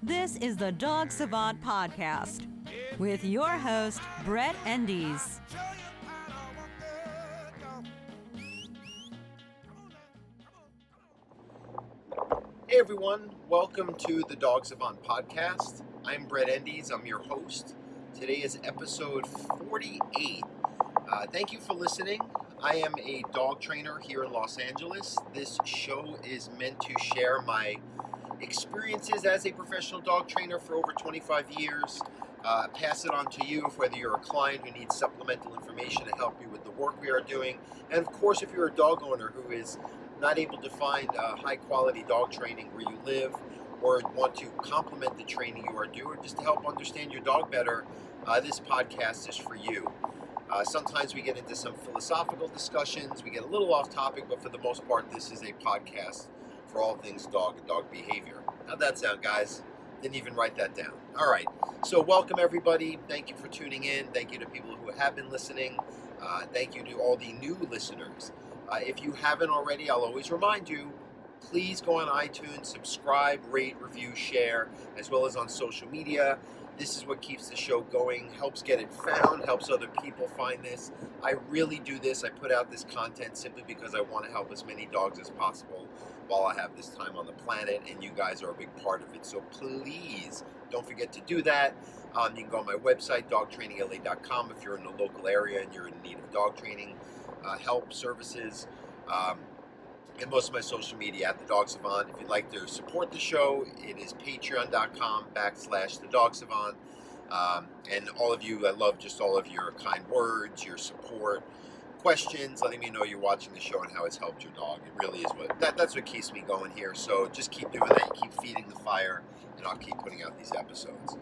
This is the Dog Savant Podcast with your host, Brett Endies. Hey everyone, welcome to the Dog Savant Podcast. I'm Brett Endies, I'm your host. Today is episode 48. Thank you for listening. I am a dog trainer here in Los Angeles. This show is meant to share my experiences as a professional dog trainer for over 25 years. Pass it on to you, whether you're a client who needs supplemental information to help you with the work we are doing. And of course, if you're a dog owner who is not able to find high quality dog training where you live, or want to complement the training you are doing, just to help understand your dog better, this podcast is for you. Sometimes we get into some philosophical discussions, we get a little off topic, but for the most part, this is a podcast for all things dog and dog behavior. How'd that sound, guys? Didn't even write that down. All right, so welcome everybody. Thank you for tuning in. Thank you to people who have been listening. Thank you to all the new listeners. If you haven't already, I'll always remind you, please go on iTunes, subscribe, rate, review, share, as well as on social media. This is what keeps the show going, helps get it found, helps other people find this. I really do this. I put out this content simply because I want to help as many dogs as possible while I have this time on the planet, and you guys are a big part of it. So please don't forget to do that. You can go on my website, dogtrainingla.com, if you're in the local area and you're in need of dog training help, services. And most of my social media at The Dog Savant. If you'd like to support the show, it is patreon.com/The Dog Savant. And all of you, I love just all of your kind words, your support, questions, letting me know you're watching the show and how it's helped your dog. It really is that's what keeps me going here. So just keep doing that. You keep feeding the fire, and I'll keep putting out these episodes.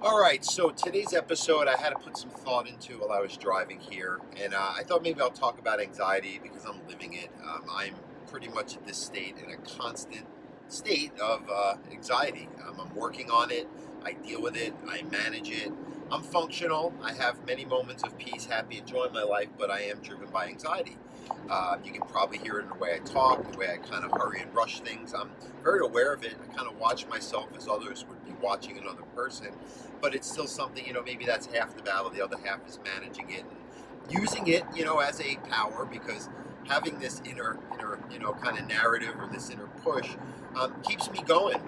All right, so today's episode I had to put some thought into while I was driving here, and I thought maybe I'll talk about anxiety because I'm living it. I'm pretty much at this state in a constant state of anxiety. I'm working on it, I deal with it, I manage it. I'm functional, I have many moments of peace, happy, enjoying my life, but I am driven by anxiety. You can probably hear it in the way I talk, the way I kind of hurry and rush things. I'm very aware of it. I kind of watch myself as others would be watching another person, but it's still something, maybe that's half the battle. The other half is managing it and using it, as a power, because having this inner, kind of narrative or this inner push keeps me going,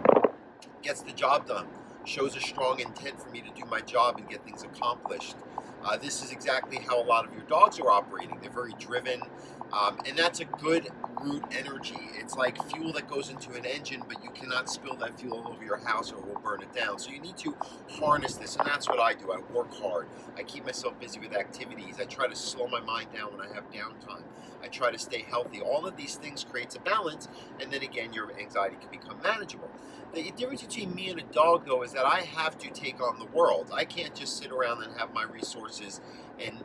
gets the job done, shows a strong intent for me to do my job and get things accomplished. This is exactly how a lot of your dogs are operating. They're very driven, and that's a good root energy. It's like fuel that goes into an engine, but you cannot spill that fuel all over your house or it will burn it down. So you need to harness this, and that's what I do. I work hard. I keep myself busy with activities. I try to slow my mind down when I have downtime. I try to stay healthy. All of these things creates a balance, and then again, your anxiety can become manageable. The difference between me and a dog, though, is that I have to take on the world. I can't just sit around and have my resources and,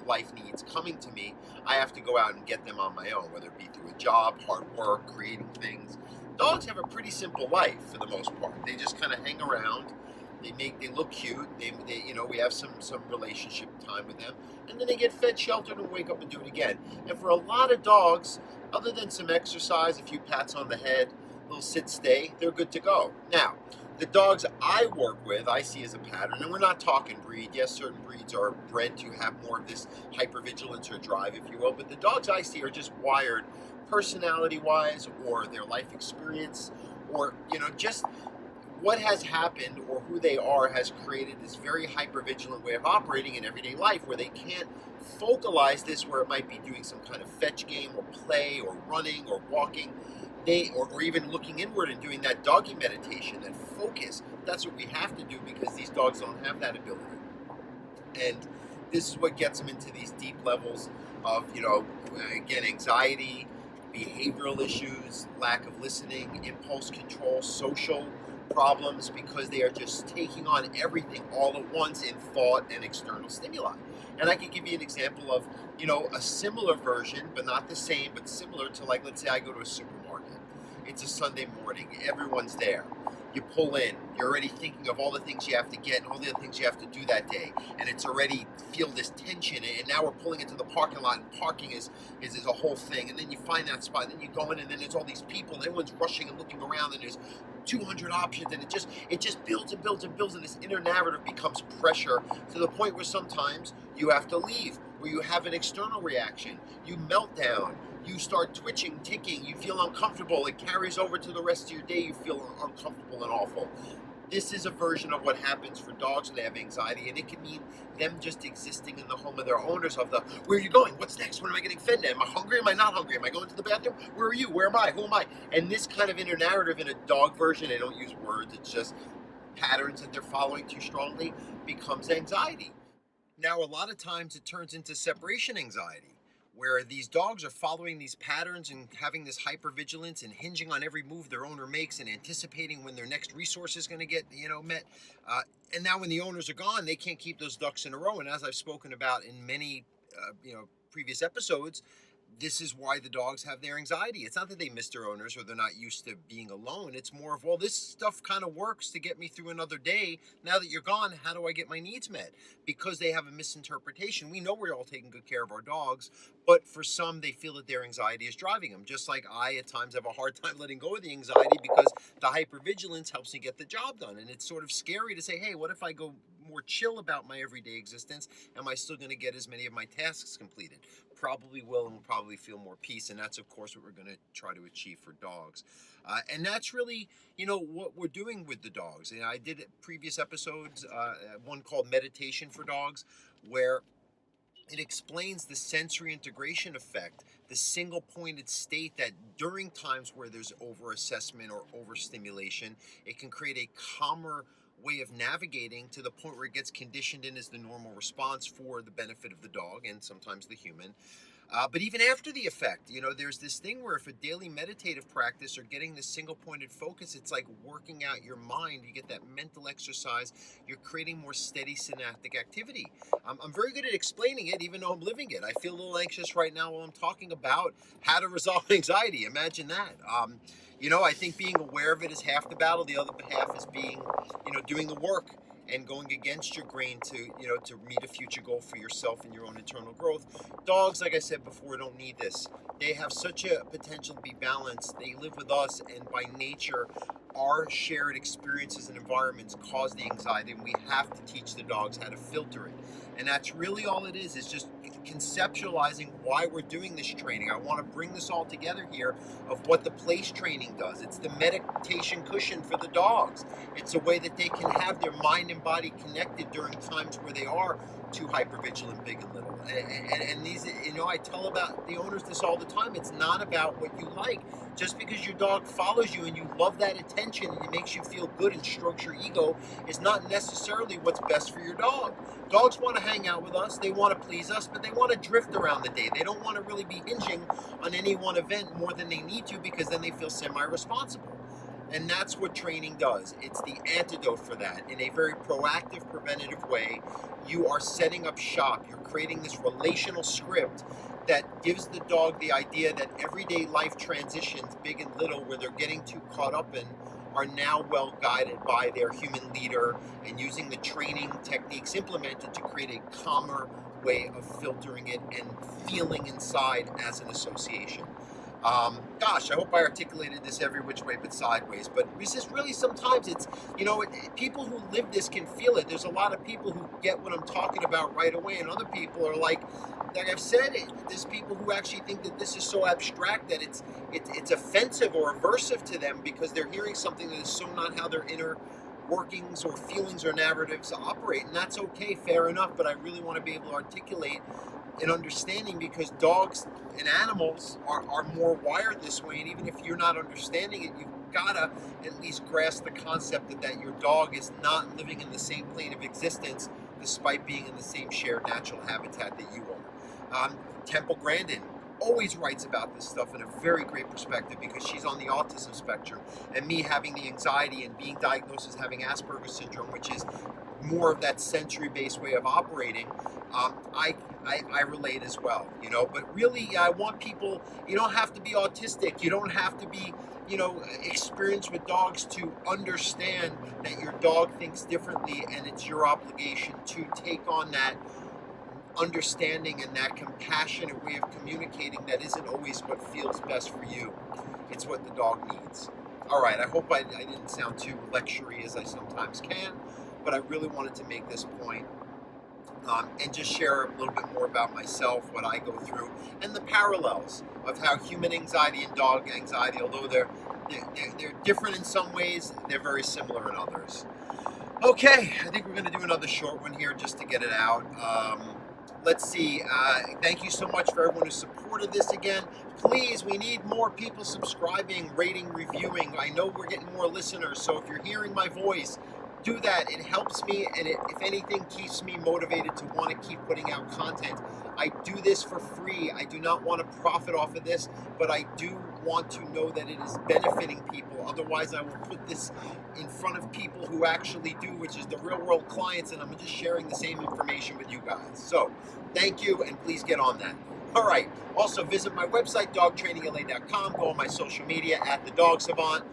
life needs coming to me. I have to go out and get them on my own, whether it be through a job, hard work, creating things. Dogs have a pretty simple life for the most part. They just kind of hang around. They look cute. We have some relationship time with them, and then they get fed, sheltered, and wake up and do it again. And for a lot of dogs, other than some exercise, a few pats on the head, little sit stay, they're good to go. Now, the dogs I work with, I see as a pattern, and we're not talking breed. Yes, certain breeds are bred to have more of this hypervigilance or drive, if you will, but the dogs I see are just wired personality-wise, or their life experience, or, just what has happened or who they are has created this very hypervigilant way of operating in everyday life where they can't focalize this where it might be doing some kind of fetch game or play or running or walking. Or even looking inward and doing that doggy meditation, that focus. That's what we have to do because these dogs don't have that ability. And this is what gets them into these deep levels of, again, anxiety, behavioral issues, lack of listening, impulse control, social problems, because they are just taking on everything all at once in thought and external stimuli. And I can give you an example of, a similar version, but not the same, but similar to, like, let's say I go to a supermarket. It's a Sunday morning. Everyone's there. You pull in, you're already thinking of all the things you have to get and all the other things you have to do that day, and it's already feel this tension, and now we're pulling into the parking lot, and parking is a whole thing, and then you find that spot, and then you go in, and then there's all these people, and everyone's rushing and looking around, and there's 200 options, and it just builds and builds and builds, and this inner narrative becomes pressure to the point where sometimes you have to leave, where you have an external reaction, you melt down, you start twitching, ticking, you feel uncomfortable, it carries over to the rest of your day, you feel uncomfortable and awful. This is a version of what happens for dogs when they have anxiety, and it can mean them just existing in the home of their owners of the, where are you going? What's next? When am I getting fed? Am I hungry? Am I not hungry? Am I going to the bathroom? Where are you? Where am I? Who am I? And this kind of inner narrative in a dog version, they don't use words, it's just patterns that they're following too strongly, becomes anxiety. Now, a lot of times it turns into separation anxiety, where these dogs are following these patterns and having this hypervigilance and hinging on every move their owner makes and anticipating when their next resource is going to get, met. And now when the owners are gone, they can't keep those ducks in a row. And as I've spoken about in many, previous episodes, this is why the dogs have their anxiety. It's not that they miss their owners or they're not used to being alone. It's more of, well, this stuff kind of works to get me through another day. Now that you're gone, how do I get my needs met? Because they have a misinterpretation. We know we're all taking good care of our dogs, but for some, they feel that their anxiety is driving them. Just like I, at times, have a hard time letting go of the anxiety because the hypervigilance helps me get the job done. And it's sort of scary to say, hey, what if I go more chill about my everyday existence? Am I still going to get as many of my tasks completed? Probably will, and will probably feel more peace, and that's of course what we're going to try to achieve for dogs. And that's really, what we're doing with the dogs. And I did previous episodes, one called Meditation for Dogs, where it explains the sensory integration effect, the single pointed state that during times where there's overassessment or overstimulation, it can create a calmer way of navigating to the point where it gets conditioned in as the normal response for the benefit of the dog and sometimes the human. But even after the effect, there's this thing where if a daily meditative practice or getting this single pointed focus, it's like working out your mind. You get that mental exercise. You're creating more steady synaptic activity. I'm very good at explaining it, even though I'm living it. I feel a little anxious right now while I'm talking about how to resolve anxiety. Imagine that. I think being aware of it is half the battle. The other half is being, doing the work and going against your grain to meet a future goal for yourself and your own internal growth. Dogs, like I said before, don't need this. They have such a potential to be balanced. They live with us, and by nature, our shared experiences and environments cause the anxiety, and we have to teach the dogs how to filter it. And that's really all it is just conceptualizing why we're doing this training. I want to bring this all together here of what the place training does. It's the meditation cushion for the dogs. It's a way that they can have their mind and body connected during times where they are too hypervigilant, big and little. And these, I tell about the owners this all the time. It's not about what you like. Just because your dog follows you and you love that attention and it makes you feel good and strokes your ego is not necessarily what's best for your dog. Dogs want to hang out with us. They want to please us, but they want to drift around the day. They don't want to really be hinging on any one event more than they need to, because then they feel semi-responsible. And that's what training does. It's the antidote for that. In a very proactive, preventative way, you are setting up shop. You're creating this relational script that gives the dog the idea that everyday life transitions, big and little, where they're getting too caught up in, are now well guided by their human leader, and using the training techniques implemented to create a calmer way of filtering it and feeling inside as an association. I hope I articulated this every which way but sideways, but it's just really sometimes it's, people who live this can feel it. There's a lot of people who get what I'm talking about right away, and other people are like I've said, there's people who actually think that this is so abstract that it's offensive or aversive to them because they're hearing something that is so not how their inner workings or feelings or narratives operate, and that's okay, fair enough, but I really want to be able to articulate an understanding, because dogs and animals are more wired this way, and even if you're not understanding it, you've gotta at least grasp the concept that your dog is not living in the same plane of existence despite being in the same shared natural habitat that you are. Temple Grandin always writes about this stuff in a very great perspective because she's on the autism spectrum, and me having the anxiety and being diagnosed as having Asperger's syndrome, which is more of that sensory-based way of operating. I relate as well, but really I want people, you don't have to be autistic, you don't have to be experienced with dogs to understand that your dog thinks differently, and it's your obligation to take on that understanding and that compassionate way of communicating that isn't always what feels best for you. It's what the dog needs. All right, I hope I didn't sound too lectury as I sometimes can, but I really wanted to make this point and just share a little bit more about myself, what I go through, and the parallels of how human anxiety and dog anxiety, although they're different in some ways, they're very similar in others. Okay, I think we're going to do another short one here just to get it out. Let's see. Thank you so much for everyone who supported this again. Please, we need more people subscribing, rating, reviewing. I know we're getting more listeners, so if you're hearing my voice, do that. It helps me, and it, if anything, keeps me motivated to want to keep putting out content. I do this for free. I do not want to profit off of this, but I do want to know that it is benefiting people. Otherwise, I will put this in front of people who actually do, which is the real world clients, and I'm just sharing the same information with you guys. So thank you, and please get on that. All right. Also, visit my website, dogtrainingla.com. Go on my social media at the Dog Savant.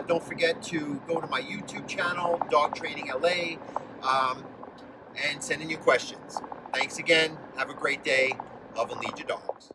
Don't forget to go to my YouTube channel, Dog Training LA, and send in your questions. Thanks again. Have a great day. Love and lead your dogs.